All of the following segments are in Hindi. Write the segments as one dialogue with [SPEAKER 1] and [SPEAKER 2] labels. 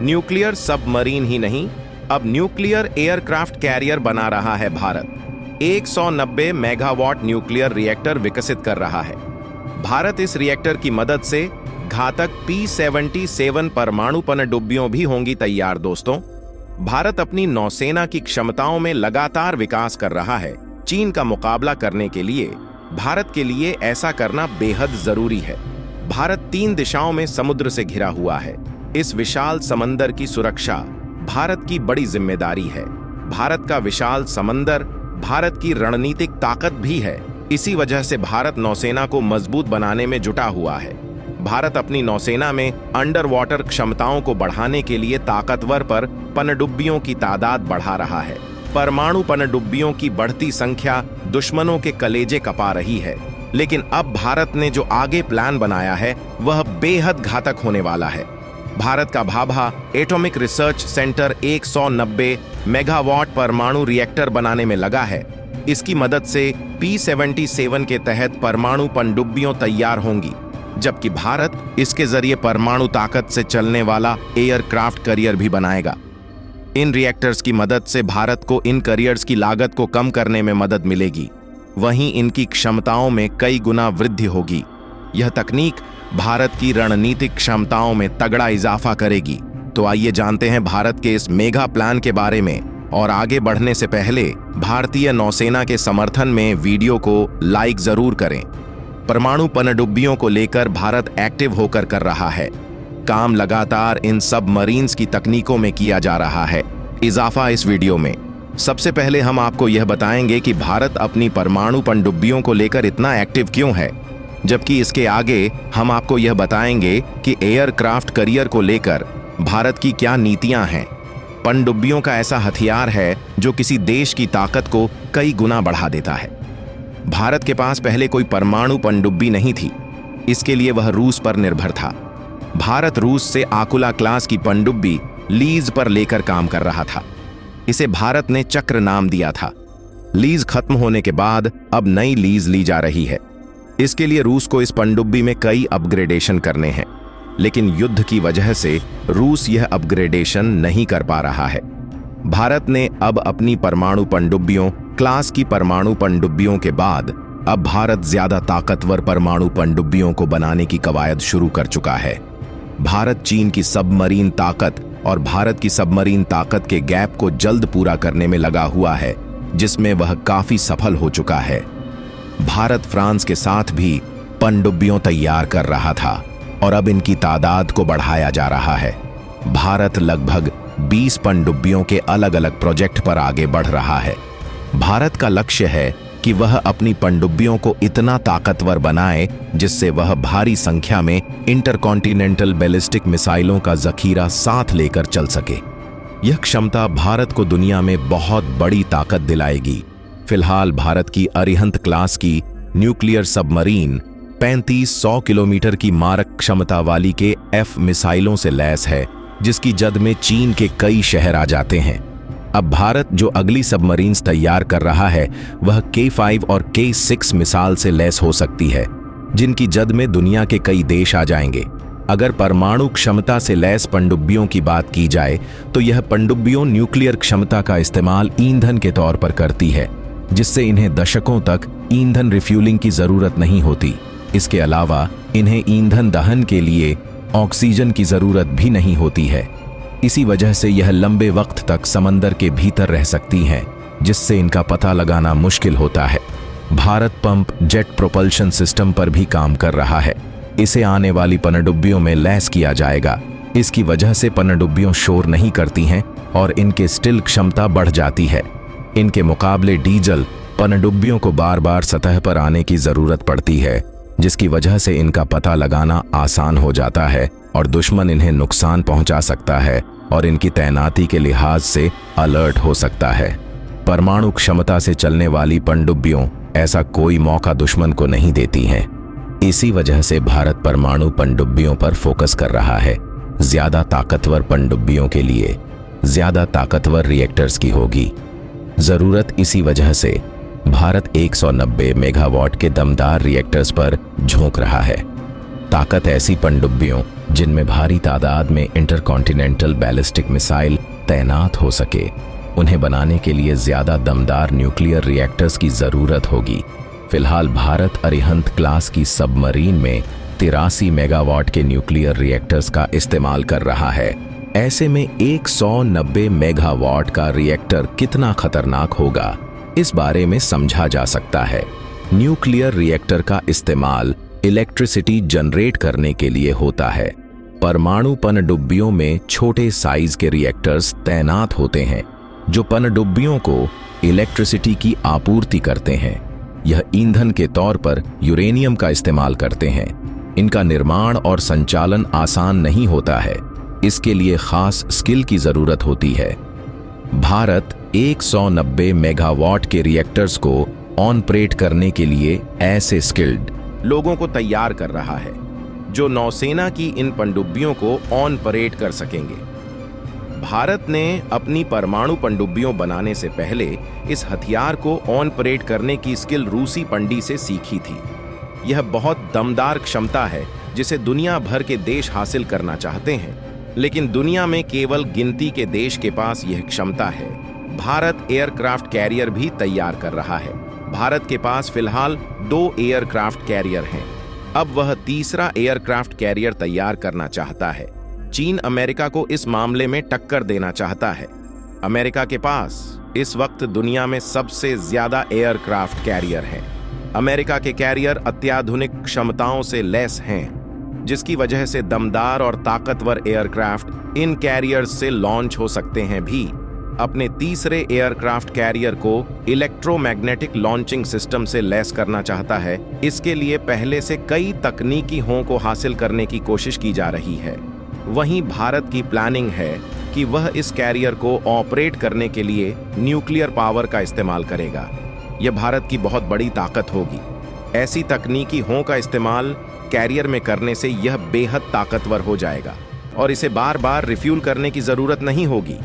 [SPEAKER 1] न्यूक्लियर सबमरीन ही नहीं, अब न्यूक्लियर एयरक्राफ्ट कैरियर बना रहा है भारत। 190 मेगावाट न्यूक्लियर रिएक्टर विकसित कर रहा है। भारत इस रिएक्टर की मदद से घातक P-77 परमाणु पनडुब्बियों भी होंगी तैयार। दोस्तों, भारत अपनी नौसेना की क्षमताओं में लगातार विकास कर रहा है। चीन का मुकाबला करने के लिए भारत के लिए ऐसा करना बेहद जरूरी है। भारत 3 दिशाओं में समुद्र से घिरा हुआ है। इस विशाल समंदर की सुरक्षा भारत की बड़ी जिम्मेदारी है। भारत का विशाल समंदर भारत की रणनीतिक ताकत भी है। इसी वजह से भारत नौसेना को मजबूत बनाने में जुटा हुआ है। भारत अपनी नौसेना में अंडर वाटर क्षमताओं को बढ़ाने के लिए ताकतवर पर पनडुब्बियों की तादाद बढ़ा रहा है। परमाणु पनडुब्बियों की बढ़ती संख्या दुश्मनों के कलेजे कपा रही है, लेकिन अब भारत ने जो आगे प्लान बनाया है वह बेहद घातक होने वाला है। भारत का Bhabha atomic research centre 190 megawatt परमाणु रिएक्टर बनाने में लगा है। इसकी मदद से P-77 के तहत परमाणु पनडुब्बियों तैयार होंगी, जबकि भारत इसके जरिए परमाणु ताकत से चलने वाला एयरक्राफ्ट करियर भी बनाएगा। इन रिएक्टर्स की मदद से भारत को इन करियर्स की लागत को कम करने में मदद मिलेगी, वहीं इनकी क्षमताओं में कई गुना वृद्धि होगी। यह तकनीक भारत की रणनीतिक क्षमताओं में तगड़ा इजाफा करेगी। तो आइए जानते हैं भारत के इस मेगा प्लान के बारे में। और आगे बढ़ने से पहले भारतीय नौसेना के समर्थन में वीडियो को लाइक जरूर करें। परमाणु पनडुब्बियों को लेकर भारत एक्टिव होकर कर रहा है काम। लगातार इन सबमरीन्स की तकनीकों में किया जा रहा है इजाफा। इस वीडियो में सबसे पहले हम आपको यह बताएंगे कि भारत अपनी परमाणु पनडुब्बियों को लेकर इतना एक्टिव क्यों है, जबकि इसके आगे हम आपको यह बताएंगे कि एयरक्राफ्ट करियर को लेकर भारत की क्या नीतियां हैं। पनडुब्बियों का ऐसा हथियार है जो किसी देश की ताकत को कई गुना बढ़ा देता है। भारत के पास पहले कोई परमाणु पनडुब्बी नहीं थी, इसके लिए वह रूस पर निर्भर था। भारत रूस से आकुला क्लास की पनडुब्बी लीज पर लेकर काम कर रहा था। इसे भारत ने चक्र नाम दिया था। लीज खत्म होने के बाद अब नई लीज ली जा रही है। इसके लिए रूस को इस पनडुब्बी में कई अपग्रेडेशन करने हैं, लेकिन युद्ध की वजह से रूस यह अपग्रेडेशन नहीं कर पा रहा है। भारत ने अब अपनी परमाणु पनडुब्बियों क्लास की परमाणु पनडुब्बियों के बाद अब भारत ज्यादा ताकतवर परमाणु पनडुब्बियों को बनाने की कवायद शुरू कर चुका है। भारत चीन की सबमरीन ताकत और भारत की सबमरीन ताकत के गैप को जल्द पूरा करने में लगा हुआ है, जिसमें वह काफी सफल हो चुका है। भारत फ्रांस के साथ भी पनडुब्बियों तैयार कर रहा था और अब इनकी तादाद को बढ़ाया जा रहा है। भारत लगभग 20 पनडुब्बियों के अलग अलग प्रोजेक्ट पर आगे बढ़ रहा है। भारत का लक्ष्य है कि वह अपनी पनडुब्बियों को इतना ताकतवर बनाए जिससे वह भारी संख्या में इंटरकॉन्टिनेंटल बैलिस्टिक मिसाइलों का जखीरा साथ लेकर चल सके। यह क्षमता भारत को दुनिया में बहुत बड़ी ताकत दिलाएगी। फिलहाल भारत की अरिहंत क्लास की न्यूक्लियर सबमरीन 3500 किलोमीटर की मारक क्षमता वाली के F मिसाइलों से लैस है, जिसकी जद में चीन के कई शहर आ जाते हैं। अब भारत जो अगली सबमरीन्स तैयार कर रहा है वह K5 और K6 मिसाइल से लैस हो सकती है, जिनकी जद में दुनिया के कई देश आ जाएंगे। अगर परमाणु क्षमता से लैस पनडुब्बियों की बात की जाए तो यह पनडुब्बियों न्यूक्लियर क्षमता का इस्तेमाल ईंधन के तौर पर करती है, जिससे इन्हें दशकों तक ईंधन रिफ्यूलिंग की जरूरत नहीं होती। इसके अलावा इन्हें ईंधन दहन के लिए ऑक्सीजन की जरूरत भी नहीं होती है। इसी वजह से यह लंबे वक्त तक समंदर के भीतर रह सकती हैं, जिससे इनका पता लगाना मुश्किल होता है। Bharat pump jet propulsion system पर भी काम कर रहा है। इसे आने वाली पनडुब्बियों में लैस किया जाएगा। इसकी वजह से पनडुब्बियों शोर नहीं करती हैं और इनके स्टिल क्षमता बढ़ जाती है। इनके मुकाबले डीजल पनडुब्बियों को बार बार सतह पर आने की जरूरत पड़ती है, जिसकी वजह से इनका पता लगाना आसान हो जाता है और दुश्मन इन्हें नुकसान पहुंचा सकता है और इनकी तैनाती के लिहाज से अलर्ट हो सकता है। परमाणु क्षमता से चलने वाली पनडुब्बियों ऐसा कोई मौका दुश्मन को नहीं देती हैं। इसी वजह से भारत परमाणु पनडुब्बियों पर फोकस कर रहा है। ज्यादा ताकतवर पनडुब्बियों के लिए ज्यादा ताकतवर रिएक्टर्स की होगी जरूरत। इसी वजह से भारत 190 मेगावाट के दमदार रिएक्टर्स पर झोंक रहा है। ताकत ऐसी पनडुब्बियों जिनमें भारी तादाद में इंटरकॉन्टिनेंटल बैलिस्टिक मिसाइल तैनात हो सके, उन्हें बनाने के लिए ज्यादा दमदार न्यूक्लियर रिएक्टर्स की जरूरत होगी। फिलहाल भारत अरिहंत क्लास की सबमरीन में 83 मेगावाट के न्यूक्लियर रिएक्टर्स का इस्तेमाल कर रहा है। ऐसे में 190 मेगावाट का रिएक्टर कितना खतरनाक होगा, इस बारे में समझा जा सकता है। न्यूक्लियर रिएक्टर का इस्तेमाल इलेक्ट्रिसिटी जनरेट करने के लिए होता है। परमाणु पनडुब्बियों में छोटे साइज के रिएक्टर्स तैनात होते हैं जो पनडुब्बियों को इलेक्ट्रिसिटी की आपूर्ति करते हैं। यह ईंधन के तौर पर यूरेनियम का इस्तेमाल करते हैं। इनका निर्माण और संचालन आसान नहीं होता है, इसके लिए खास स्किल की जरूरत होती है। भारत 190 मेगावाट के रिएक्टर्स को ऑपरेट करने के लिए ऐसे स्किल्ड लोगों को तैयार कर रहा है जो नौसेना की इन पनडुब्बियों को ऑपरेट कर सकेंगे। भारत ने अपनी परमाणु पनडुब्बियों बनाने से पहले इस हथियार को ऑपरेट करने की स्किल रूसी पंडी से सीखी थी। यह बहुत दमदार क्षमता है जिसे दुनिया भर के देश हासिल करना चाहते हैं, लेकिन दुनिया में केवल गिनती के देश के पास यह क्षमता है। भारत एयरक्राफ्ट कैरियर भी तैयार कर रहा है। भारत के पास फिलहाल 2 एयरक्राफ्ट कैरियर हैं। अब वह तीसरा एयरक्राफ्ट कैरियर तैयार करना चाहता है। चीन अमेरिका को इस मामले में टक्कर देना चाहता है। अमेरिका के पास इस वक्त दुनिया में सबसे ज्यादा एयरक्राफ्ट कैरियर हैं। अमेरिका के कैरियर अत्याधुनिक क्षमताओं से लैस हैं, जिसकी वजह से दमदार और ताकतवर एयरक्राफ्ट इन कैरियर्स से लॉन्च हो सकते हैं भी। अपने तीसरे एयरक्राफ्ट कैरियर को इलेक्ट्रोमैग्नेटिक लॉन्चिंग सिस्टम से लैस करना चाहता है। इसके लिए पहले से कई तकनीकी हों को हासिल करने की कोशिश की जा रही है। वहीं भारत की प्लानिंग है कि वह इस कैरियर को ऑपरेट करने के लिए न्यूक्लियर पावर का इस्तेमाल करेगा। यह भारत की बहुत बड़ी ताकत होगी। ऐसी तकनीकी हों का इस्तेमाल कैरियर में करने से यह बेहद ताकतवर हो जाएगा और इसे बार बार रिफ्यूल करने की जरूरत नहीं होगी।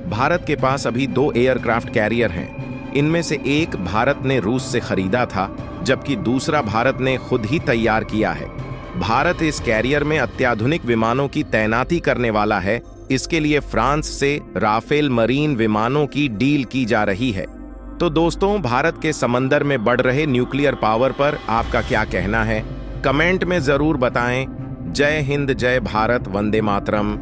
[SPEAKER 1] भारत के पास अभी 2 एयरक्राफ्ट कैरियर हैं। इनमें से एक भारत ने रूस से खरीदा था, जबकि दूसरा भारत ने खुद ही तैयार किया है। भारत इस कैरियर में अत्याधुनिक विमानों की तैनाती करने वाला है। इसके लिए फ्रांस से राफेल मरीन विमानों की डील की जा रही है। तो दोस्तों, भारत के समंदर में बढ़ रहे न्यूक्लियर पावर पर आपका क्या कहना है? कमेंट में जरूर बताएं। जय हिंद, जय भारत, वंदे मातरम।